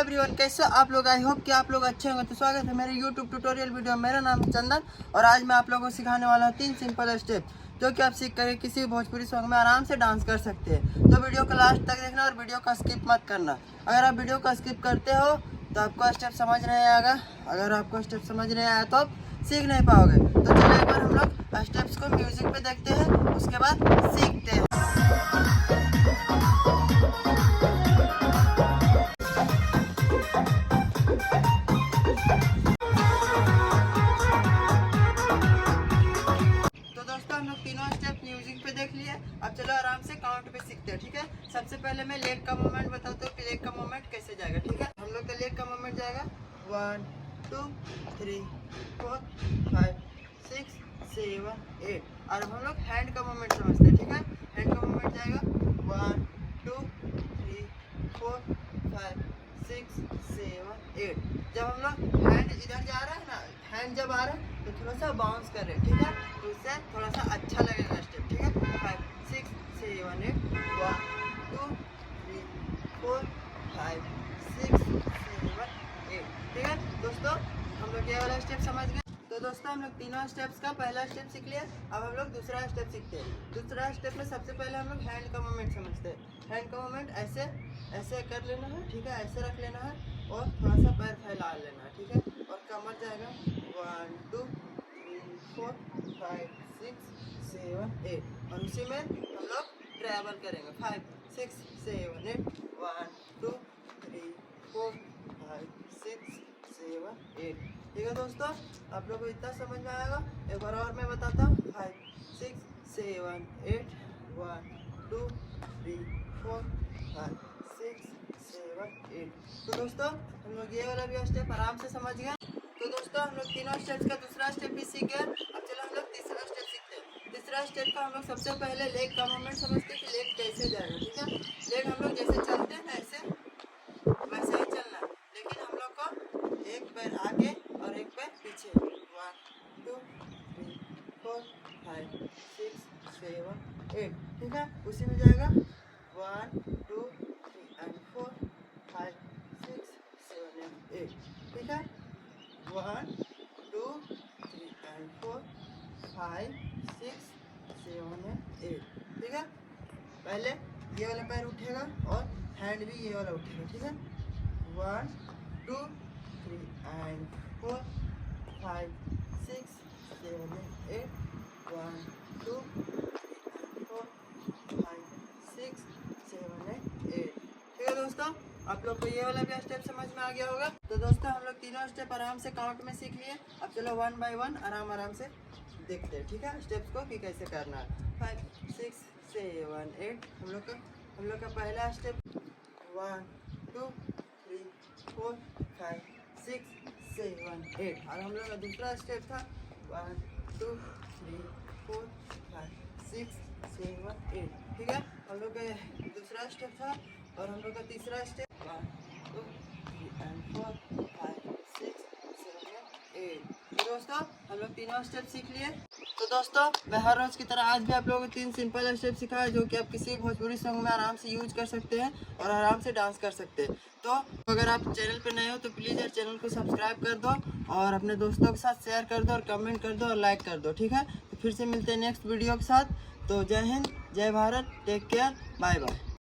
Everyone, कैसे आप लोग? आई होप कि आप लोग अच्छे होंगे। तो स्वागत है मेरे यूट्यूब ट्यूटोरियल वीडियो। मेरा नाम है चंदन और आज मैं आप लोगों को सिखाने वाला हूँ 3 सिंपल स्टेप जो कि आप सीख कर किसी भोजपुरी सॉन्ग में आराम से डांस कर सकते हैं। तो वीडियो को लास्ट तक देखना और वीडियो को स्किप मत करना। अगर आप वीडियो को स्किप करते हो तो आपको स्टेप समझ नहीं आएगा। अगर आपको स्टेप समझ नहीं आया तो आप सीख नहीं पाओगे। तो चलिए एक बार हम लोग स्टेप्स को म्यूजिक पे देखते हैं, उसके बाद सीखते हैं। हम लोग तीनों स्टेप म्यूजिक पे देख लिए। अब चलो आराम से काउंट पे सीखते हैं, ठीक है। सबसे पहले मैं लेग का मूवमेंट बताता हूँ कि लेग का मूवमेंट कैसे जाएगा, ठीक है। हम लोग का लेग का मूवमेंट जाएगा 1 2 3 4 5 6 7 8। और हम लोग हैंड का मूवमेंट समझते हैं, ठीक है। हैंड का मूवमेंट जाएगा 1 2 3 4 5 6 7 8। जब हम लोग हैंड इधर जा रहा है ना, हैंड जब आ रहा है तो थोड़ा सा बाउंस कर रहे हैं, ठीक है। तो उससे थोड़ा सा अच्छा लगेगा स्टेप, ठीक है। 5 6 7 8 1 2 3 4 5 6 7 8, ठीक है दोस्तों। हम लोग ये वाला स्टेप समझ गए। तो दोस्तों हम लोग तीनों स्टेप्स का पहला स्टेप सीख लिया। अब हम लोग दूसरा स्टेप सीखते हैं। दूसरा स्टेप में सबसे पहले हम लोग हैंड का मूवमेंट समझते हैं। हैंड का मूवमेंट ऐसे ऐसे कर लेना है, ठीक है। ऐसे रख लेना है और थोड़ा सा पैर फैला लेना है, ठीक है। और कमर जाएगा 1 2 3 4 5 6 7 8। और उसी में हम लोग ट्रैवल करेंगे 5 6 7 8 1 2 3 4 5 6 7 8, ठीक है दोस्तों। आप लोगों को इतना समझ में आएगा। एक बार और मैं बताता हूँ 5 6 7 8 1 2 3 4 5 6 7 8। तो दोस्तों हम लोग ये वाला भी स्टेप आराम से समझ गए। तो दोस्तों हम लोग तीनों स्टेप्स का दूसरा स्टेप भी सीख गए। अब चलो हम लोग तीसरा स्टेप सीखते हैं। तीसरा स्टेप का हम लोग सबसे पहले लेग का मूवमेंट समझते हैं कि लेग कैसे जाएगा, ठीक है। लेग हम लोग जैसे चलते हैं ना ऐसे वैसे ही चलना है, लेकिन हम लोग को एक पैर आगे और एक पैर पीछे 1 2 3 4 5 6 7 8, ठीक है। उसी में जाएगा 1 2 3 and 4 5 6 7 and 8, ठीक है। 1 2 3 and 4 5 6 7 and 8, ठीक है। पहले ये वाला पैर उठेगा और हैंड भी ये वाला उठेगा, ठीक है। 1 2 3 and 4 5 6 7 and 8 1 2 3 and 4 5 6 7 and 8, ठीक है दोस्तों। आप लोग को ये वाला भी स्टेप समझ में आ गया होगा। तो दोस्तों हम लोग तीनों स्टेप आराम से काउंट में सीख लिए। अब चलो 1 by 1 आराम से देखते हैं, ठीक है, स्टेप्स को कि कैसे करना है। 5 6 7 8। हम लोग का पहला स्टेप 1 2 3 4 5 6 7 8। और हम लोग का दूसरा स्टेप था 1 2 3 4 5 6 7 8, ठीक है। हम लोग का दूसरा स्टेप था। और हम लोग का तीसरा स्टेप 1 2 3 and 4 5 6 7 8। तो दोस्तों हम लोग तीनों स्टेप सीख लिए। तो दोस्तों मैं हर रोज की तरह आज भी आप लोगों को 3 सिंपल स्टेप सिखाया जो कि आप किसी भोजपुरी सॉन्ग में आराम से यूज कर सकते हैं और आराम से डांस कर सकते हैं। तो अगर आप चैनल पर नए हो तो प्लीज़ यार चैनल को सब्सक्राइब कर दो और अपने दोस्तों के साथ शेयर कर दो और कमेंट कर दो और लाइक कर दो, ठीक है। तो फिर से मिलते हैं नेक्स्ट वीडियो के साथ। तो जय हिंद, जय Bharat, take care, bye bye.